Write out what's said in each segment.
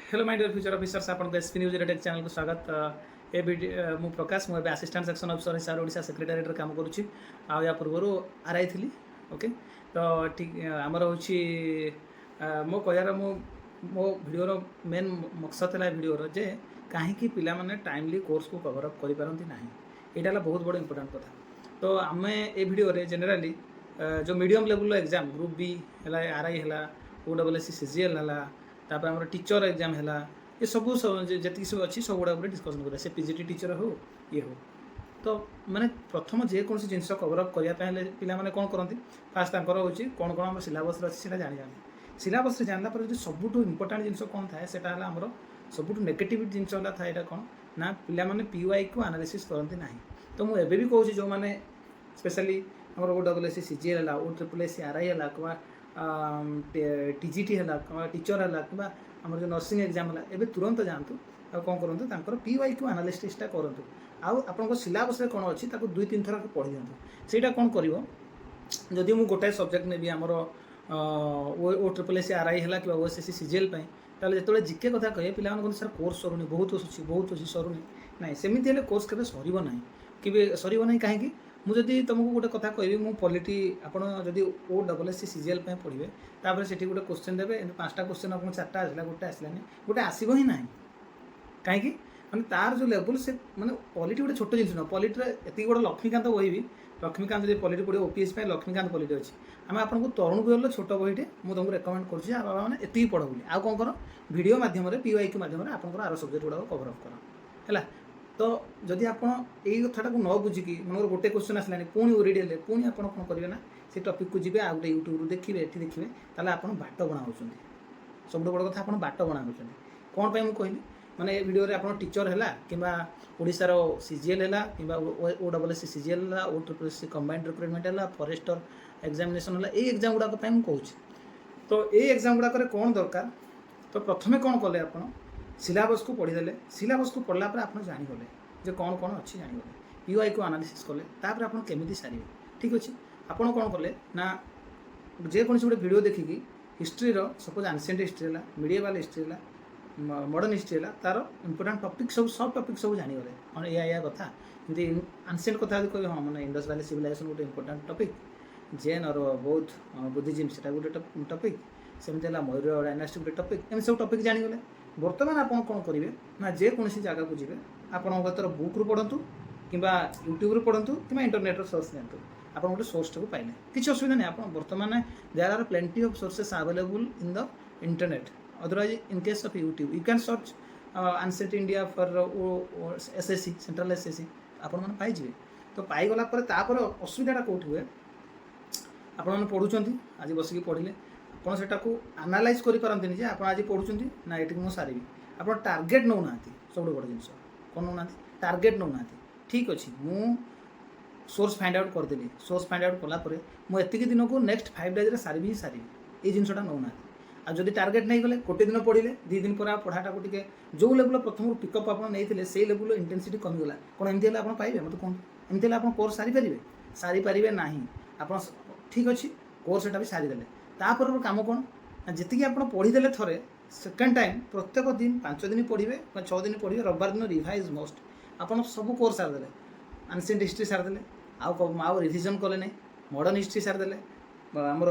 Hello my dear future officers आपन SP news रेटेक channel को स्वागत। ए वीडियो मु प्रकाश मु असिस्टेंट सेक्शन ऑफिसर हिसाब ओडिशा सेक्रेटारीट काम करुच्ची या पूर्व आरआई थी। ओके तो ठीक आमर हूँ मो कहार मो भिडर मेन मकसद है भिडर जे कहीं पिला माने टाइमली कोर्स को कवर अप करें ना यहाँ बहुत बड़ इंपोर्टाट कथा। तो आम ए भिडियो जेनेराली जो medium level exam group B है आरआई है OSSC CGL है तापर आम टीचर एग्जाम है ये सब जी सब अच्छी सब गुड़ा डिस्कसन करा से पीजीटी टीचर हो ये हो। तो माने प्रथम जेकोसी जिन कवर अप करने पे कौन करती फास्ट हूँ कौन कौन आम सिलेबस अच्छी जानी जाती सिलेबस जानला जो सबुठ इंपोर्टाट जिन कौन थाए से आमर सबुठ नेगेटिव जिन था यहाँ कौन ना पे PY को एनालिसिस करती ना। तो मुझे भी कहूँ जो मैंने स्पेशली आम OSSC CGL है OSSC RI है TGT है टीचर है कि आम जो नर्सिंग एग्जाम है एवं तुरंत जातु आ कौन करूँ PY को एनालिसिसटा करूँ आपन सिलेबस कौन अच्छी 2-3 थर पढ़ी दिखाँ से कौन कर जदि मुझे गोटाए सब्जेक्ट ने आमर OSSC RI है कि OSSC CGL ताले जो जिके कथा कहे पे सर कोर्स सरुनी बहुत अच्छी सरुनी ना सेमती कोर्स के सर ना कि सर ना कहीं मुझे तुमको गोटे कथा कहबी मु पॉलिटी आपड़ जदि OSSC CGL पढ़े तापर से गोटे क्वेश्चन देवे 5टा क्वेश्चन आप 4टा आसला गोटे आसलानी गोटे आसब ही ना कहीं माने तार जो लेवल से माने पॉलिटी गोटे छोट जिन पॉलिटी एति बड़ा लक्ष्मीकांत बही भी लक्ष्मीकांत जो पॉलिटी पढ़े OPS लक्ष्मीकांत पॉलिटी अच्छी आम आपको तरुण गोयल छोट बहीटे मुझे तुमको रेकमेंड करुँच बाबा मैंने एति पढ़ बोली आउ कौन कर वीडियो मध्यम PY के मध्यम आप आर सब्जेक्ट गुड़ा कवर अप कर है। तो जदि आप कथाटा को न बुझिकी मन गोटे क्वेश्चन आसलानी पुणी ओरिडियल पुणी आप कौन करेंगे ना से टॉपिक को जी आ गए यूट्यूब देखिए ये देखिए ताले आप बाट बना सब बड़ कथा आप बाट बना कौन पर मुझे कहली माने वीडियो आप टीचर है कि ओडिशार CGL है कि OSSC CGL है OSSC कंबाइंड रिक्रुटमेंट है फॉरेस्टर एग्जामिनेशन है ये एग्जाम गुड़ाक कहूँ। तो ये एग्जाम गुड़ाक कौन दरकार तो प्रथमे कौन कले आप सिलेबस को पढ़ीदे सिलेबस को पढ़ला आप जानीगले जो कौन कौन अच्छी जानीगले PY को एनालिसिस कले तापर आप केमी सारे ठीक अच्छे आपड़ कौन कले ना जेकोसी गोटे वीडियो देखिकी हिस्ट्री सपोज एंशिएंट हिस्ट्री है मिडिएवल हिस्ट्री है मॉडर्न हिस्ट्री है तार इंपोर्टाट टॉपिक सब टॉपिक सब जानीगले हाँ या कथा जमी एंशिएंट कथा कह हाँ मैंने इंडस वैली सिविलाइजेशन गोटे इंपोर्टाट टॉपिक जेन और बौद्ध बुद्धिज्म से गोटे टॉपिक सेमती है मयूर डायनास्टी गोटे टॉपिक एम सब टॉपिक जानीगले बर्तमान आप कौन करेंगे ना जेकोसी जगह को जी आपतर बुक रू पढ़ु कि यूट्यूब पढ़ु कि इंटरनेट सर्च दिखाँ आप गोटे सोर्स को पाइले किसी असुविधा नहीं आप बर्तमान there are plenty of sources available in the internet otherwise in case of YouTube you can search NCERT India for SSC central SSC आपने पाइबे। तो पाईगला असुविधा कौट हुए आपने पढ़ुं आज बसिक पढ़ले आप एनालाइज करें आप आज पढ़ुं ना ये मुझे सारी आप टार्गेट नौना सब बड़ जिन कौन नौना टार्गेट नौना ठीक अच्छे मु सोर्स फाइंड आउट करदेली सोर्स फाइंड आउट कलापर मुझे दिन को नेक्स्ट 5 डेज सारी ये जिनसा नौना आ जब टार्गेट नहीं गले गोटे दिन पढ़ले 2 दिन पर पढ़ाटा को टे जो लेवल प्रथम पिकअप आप नहीं से लेवल इंटेंसिटी कमीगला कौन एमती आप पाइबे मतलब कौन एमती आप कोर्स सारी पारे ना आप ठीक अच्छे कोर्स भी सारीदे तापर कम कौन जी आप पढ़ीदे थे सेकेंड टाइम प्रत्येक दिन 5 दिन पढ़े 6 दिन पढ़े रविवार दिन रिवाइज मस्ट आप सब कोर्स सारीदे एंशिएंट हिस्ट्री सारीदे आउ रिविजन कले नहीं मॉडर्न हिस्ट्री सारीदे आमर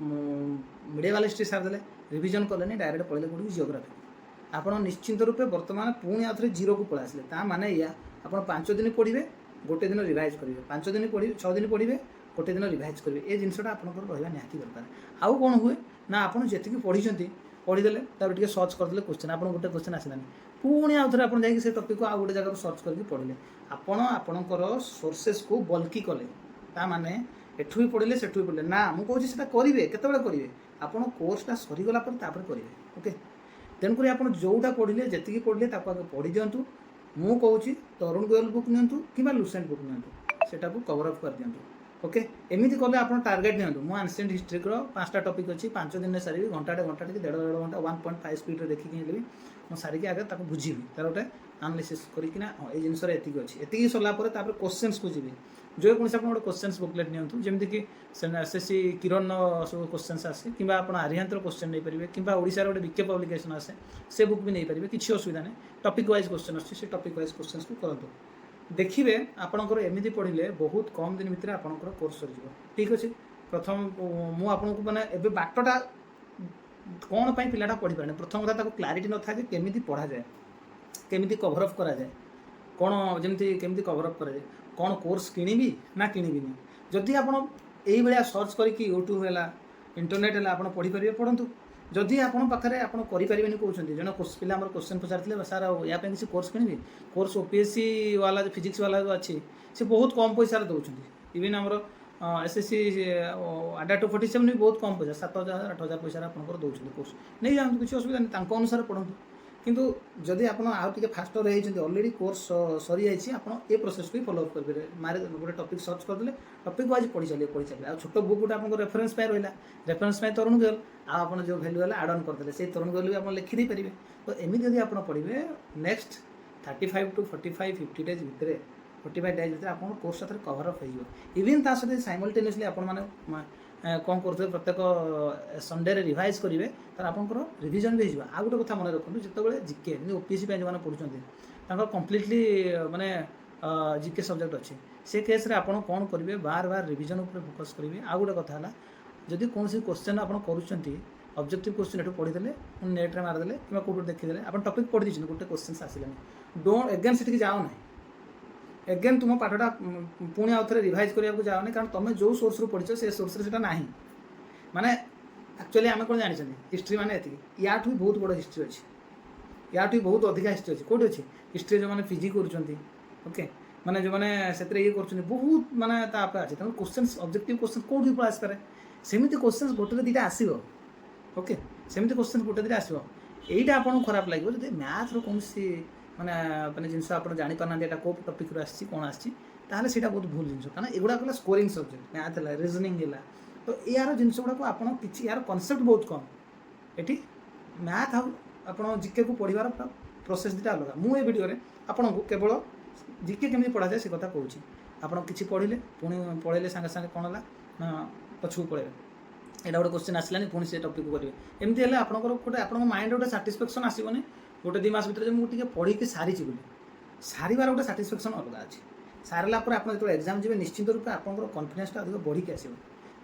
मिडिएवल हिस्ट्री सारीदे रिविजन कले नहीं डायरेक्ट पढ़ले कौन जियोग्राफी आप निश्चिंत रूपे बर्तमान पुणी आउे 0 को पलि आसे ता माने या आप 5 दिन पढ़े गोटे दिन रिवाइज करेंगे 5 दिन पढ़े 6 दिन पढ़े गोटे दिन रिवाइज करेंगे ये जिनसा आप रहा निहाती दरकार। आउ कौन हुए ना आप जी पढ़ी पढ़ीदे टे सर्च करदे क्वेश्चन आप गोटे क्वेश्चन आसलानी पुणी आउ थे आप से टॉपिक को आउ गोटे जगह सर्च करके पढ़ले आपणकर सोर्सेस को बल्कि कले ता माने एठू भी पढ़ले सेठू भी पढ़ले ना मुझे कहूँ करेंगे केतबे करेंगे आप कोर्सटा सरीगला करेंगे ओके। तेणुक आप जोटा पढ़ले जी पढ़ले आगे पढ़ी दिंतु मु कहूँ तरुण गोयल बुक नियंतु कि लुसेंट बुक नियंतु सेटा को कवर अप कर दिंतु ओके एमती कले आप टार्गेट नियंतु मु एनसिएंट हिस्ट्री रो 5टा टॉपिक अच्छी 5 दिन सारी घंटाटे घंटाटे कि 1.5 घंटा 1.5 स्पीड देखिए मुझे सारिकी आगे ताको बुझीबी तार गोटे एनालिसिस करना हाँ ये जिनस एति अच्छी एति सरलापर क्वेश्चंस को जी जो कौन आप गोटे क्वेश्चंस बुकलेट नियंतु जमीक एसएससी किरण सब क्वेश्चंस आसे कि आप आर्यांतर क्वेश्चन नहीं पारे कि ओडिशा गोटे विके पब्लिकेशन आसे से बुक भी नहीं पारे किसी असुविधा नहीं टॉपिक वाइज क्वेश्चन अच्छे टॉपिक वाइज क्वेश्चंस को करंतु देखिए आपणकर एमती पढ़ले बहुत कम दिन भितर आपणकर कोर्स सर ठीक अच्छे प्रथम मुझे मैंने एवं बाटटा कौन पर पिलाटा पढ़ी पारे प्रथम कथा क्लारीटी न था कि केमी पढ़ा जाए केमी कभरअप करा जाए कौन जमी केमी कभरअप करा जाए कौन कोर्स किणवी ना किणवी जदि आप भाया सर्च करके यूट्यूब है इंटरनेट है आप पढ़ी पारे पढ़ु जदि आपण पाखे आप करें कहते जन पिला क्वेश्चन पचार सार या किसी कोर्स किणवी कोर्स ओपीएससी वाला जो फिजिक्स वाला जो अच्छी से बहुत कम पैसा दौरान इवन आमर एसएससी आडा 247 भी बहुत कम पैसा 7,000 8,000 पैसा आपंकर दौरान कोर्स नहीं जातु किसी असुविधा नहीं अनुसार पढ़ु किंतु जदि आप फास्टर होती अलरेडी कोर्स सरी जाइए आप ये प्रोसेस को फॉलो अप करेंगे मारे गोटे टॉपिक सर्च करदे टॉपिक वाइज पढ़ी चलिए आ छोट बुक गोटे आप रेफरेंस रहा रेफरेंस तरुण गर्ल आप जो भैल्यू है आड अन करदे से तरुण गर्ल भी आप लिखिदे पारे तो एमती जब आप पढ़े नेक्स्ट 35 to 45 50 डेज भितर 45 डेज भितर आप कोर्स साथ कभरअप हो इवन ता सहित साइमल्टेनियसली आप कौन करते प्रत्येक संडे रिवाइज करेंगे तर आपंकर रिविजन भी हो आ गोटे कथा मन रखुद जिते जिके ओपीएससी जो पढ़ुं कम्प्लीटली माने जिके सब्जेक्ट अच्छे से केस रे आप कौन करेंगे बार बार रिविजन उपर फोकस करेंगे आ गोटे कथा है जदि कौन क्वेश्चन आप करुँच ऑब्जेक्टिव क्वेश्चन एठू पढ़ीदे नेट्रे मारदे कि कौट देखीदे आप टॉपिक पढ़ी दीजिए गोटे क्वेश्चन आसानी डोंट एगेन से जाओ ना एगेन तुम पाठटा पुणी आउ थे रिवाइज करने जाओनी कारण तुम जो सोर्स रू पढ़ी से सोर्स से ना माने एक्चुअली आम कौन जानी हिस्ट्री माने एति या भी बहुत बड़ हिस्ट्री अच्छी या भी बहुत अधिका हिस्ट्री अच्छी कौट अच्छी हिस्ट्री जो मैंने पीजी कर ओके माने जो मैंने से ये कर बहुत माने अच्छे Tenali question objective question Kaut भी आसपे सेमती क्वेश्चन गोटे दुटा आसो ओके सेमती क्वेश्चन गोटे दुटा आसो यहीटा आपको खराब लगे जब मैथ कौन माने माने जिनस आप जापार ना कौ टॉपिक रू आसी कौन आसाला से बहुत भूल जिन कारण एगुड़ा गला स्कोरिंग सब्जेक्ट मैथ है रिजनिंग है तो यार जिनस गुड़ाक आप यार कनसेप्ट बहुत कम ये मैथ आप जिके को पढ़वार प्रोसेस दुटा अलग मुझे वीडियो आपन को केवल जिके केमी पढ़ा जाए से कथा कहूँ आप कि पढ़ले पुणी पढ़े सागे सागे कौन है पछू पड़े यहाँ गोटे क्वेश्चन आसलानी पुणी से टॉपिक को करेंगे एमती है आपंकर गोटे आप माइंड गोटे साटिस्फैक्शन आसबनी गोटे 2 मास भर मुझे पढ़ी सारी सारिबार गोटे साटिस्फैक्शन अलग अच्छी सारा पर आप जो एग्जाम जी निश्चित रूप आप कॉन्फिडेंस अधिक बढ़ी आसो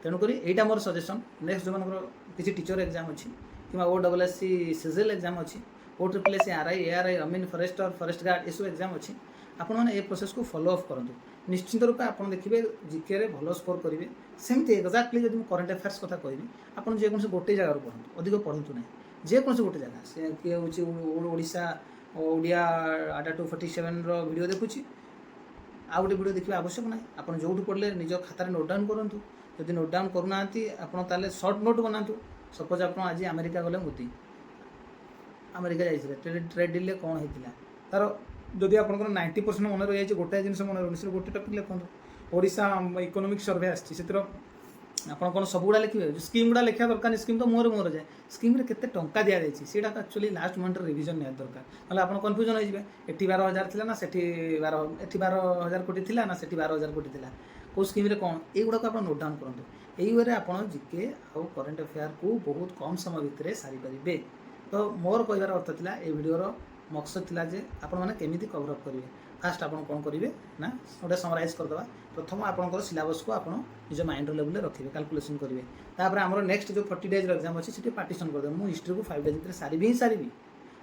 तेणुक यहाँ मोर सजेसन नेक्स्ट जो किसी टीचर एग्जाम अच्छी कि OSSC सीजीएल एग्जाम अच्छी OSSC RI ARI अमीन फॉरेस्टर फॉरेस्ट गार्ड ये एग्जाम अच्छी आपने प्रोसेस को फॉलो अप करूँ निश्चित रूप आप देखिए जिके भल स्कोर करेंगे सेमती एक्जाक्टली जब करंट अफेयर्स कथा कहबी आप जेकोसी गोटे जगार पढ़ू अधिक पढ़ु ना जेकोसी गोटे जगह से किए हूँ ओडिशा ओडिया आडा 247 वीडियो देखुची आ गोटे वीडियो देखा आवश्यक ना आप जो पढ़ले निज खातार नोट डाउन करूँ जब नोट डाउन करूना आप सर्ट नोट बनातु सपोज आप आज अमेरिका गले मोदी अमेरिका जाइए ट्रेड डील कौन होता तार जदि आप 90% मन रही है गोटे जिन मन रही गोटे टॉपिक लिखु ओडिशा इकोनॉमिक सर्वे आसी आप कौन सब गुड़ा लिखे जो स्कीम गुड़ा लिखा दरकार स्कीम तो मोहर मोहर जाए स्कीम केते टंका दि जाए सीटा एक्चुअली लास्ट मोमेंट रिविजन निया दरकार ना आप कन्फ्यूजन हो एटी 12,000 थी ना से 12,000 कोटी थी ना से 12,000 कोटी थी कौ स्कीम कौन युवा को आप नोट डाउन करूँ यही वे आप जिके आउ करेन्ट अफेयर को बहुत कम समय भितर सारी पारे तो मोर कहबार अर्थ था ये वीडियोर मकसद थिला जे आपण माने केमिति कवर अप करिवे फास्ट आपण कोन करिवे ना गोटे समराइज करदबा प्रथम आपनकर सिलेबस को आपण निज माइंड लेवल रखिवे कैलकुलेशन करिवे तापर हमर नेक्स्ट जो 40 डेज एग्जाम अछि सिटी पार्टीशन कर दे मु हिस्ट्री को 5 डेज भीतर सारी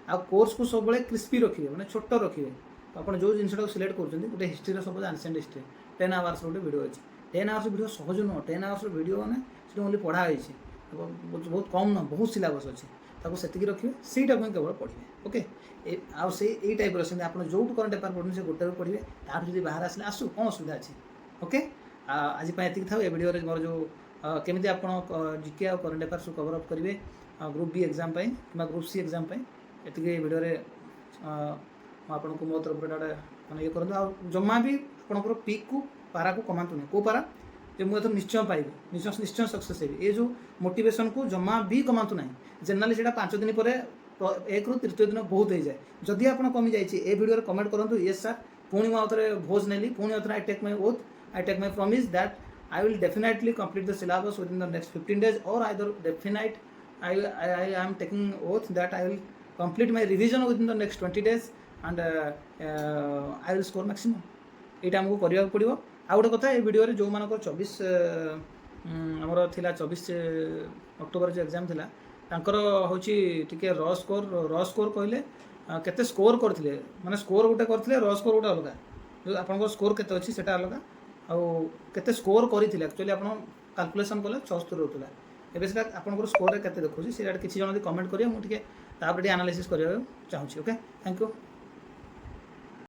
आ कोर्स को सब बळे क्रिस्पी रखिवे माने छोट रखिवे आपण जो जिनसटा सिलेक्ट करछन गोटे हिस्ट्री रो सब एंशिएंट हिस्ट्री 10 आवर्स गोटे वीडियो अछि 10 आवर्स वीडियो सहज न 10 आवर्स वीडियो माने सिटी ओनली पढ़ा होइछि बहुत कम न बहुत सिलेबस अछि ताको सेतिकी रखिवे सेटा को केवल पढ़िवे ओके आउ से यही टाइप रही आप जो करंट अफेयर पढ़ुन से गोटे पढ़े तार जो बाहर आसले आसू कौन असुविधा अच्छी ओके आज ये था वीडियो मोर जो केमी आप जिके आ करंट अफेयर्स को कवर अप करेंगे ग्रुप बी एग्जाम कि ग्रुप सी एग्जाम ये वीडियो आपको मो तरफ गोटे मैंने ये करूँ आ जमा भी आपंकर पीक को पारा को कमातु नहीं कौ पारा ଯେ ମୁଁ ଏଥର ନିଶ୍ଚୟ ପାଇବି, ନିଶ୍ଚୟ ସକ୍ସେସ୍ ହେବି। ଏ ଯେଉଁ ମୋଟିଭେସନ୍କୁ ଜମା ବି କମାନ୍ତୁ ନାହିଁ। ଜେନେରାଲି ସେଇଟା 5 ଦିନ ପରେ 1ରୁ 3ୟ ଦିନ ବହୁତ ହେଇଯାଏ। ଯଦି ଆପଣ କମିଯାଇଛି ଏ ଭିଡ଼ିଓରେ କମେଣ୍ଟ କରନ୍ତୁ ୟେସ୍ ସାର୍, ପୁଣି ମୁଁ ଆଉଥରେ ଭୋଜ୍ ନେଲି, ପୁଣି ଆଉଥରେ I take my oath, I take my promise that I will definitely complete the syllabus within the next 15 days, or either definite I am taking oath that I will complete my revision within the next 20 days and I will score maximum। এইটা ଆମକୁ କରିବାକୁ ପଡ଼ିବ। ଆଉ ଗୋଟେ କଥା, ଏ ଭିଡ଼ିଓରେ ଯେଉଁମାନଙ୍କର 24 ଆମର ଥିଲା 24 ଅକ୍ଟୋବର ଯେଉଁ ଏକ୍ଜାମ୍ ଥିଲା ତାଙ୍କର ହେଉଛି ଟିକେ ର ସ୍କୋର କହିଲେ କେତେ ସ୍କୋର କରିଥିଲେ, ମାନେ ସ୍କୋର ଗୋଟେ କରିଥିଲେ, ର ସ୍କୋର ଗୋଟେ ଅଲଗା। ଯେଉଁ ଆପଣଙ୍କର ସ୍କୋର କେତେ ଅଛି ସେଇଟା ଅଲଗା, ଆଉ କେତେ ସ୍କୋର କରିଥିଲେ ଆକ୍ଚୁଆଲି ଆପଣ କାଲକୁଲେସନ୍ କଲେ 76 ରହୁଥିଲା। ଏବେ ସେଟା ଆପଣଙ୍କର ସ୍କୋରରେ କେତେ ଦେଖାଉଛି ସେଇଟା କିଛି ଜଣ ଯଦି କମେଣ୍ଟ କରିବେ, ମୁଁ ଟିକେ ତାପରେ ଟିକେ ଆନାଲିସିସ୍ କରିବାକୁ ଚାହୁଁଛି। Okay, thank you.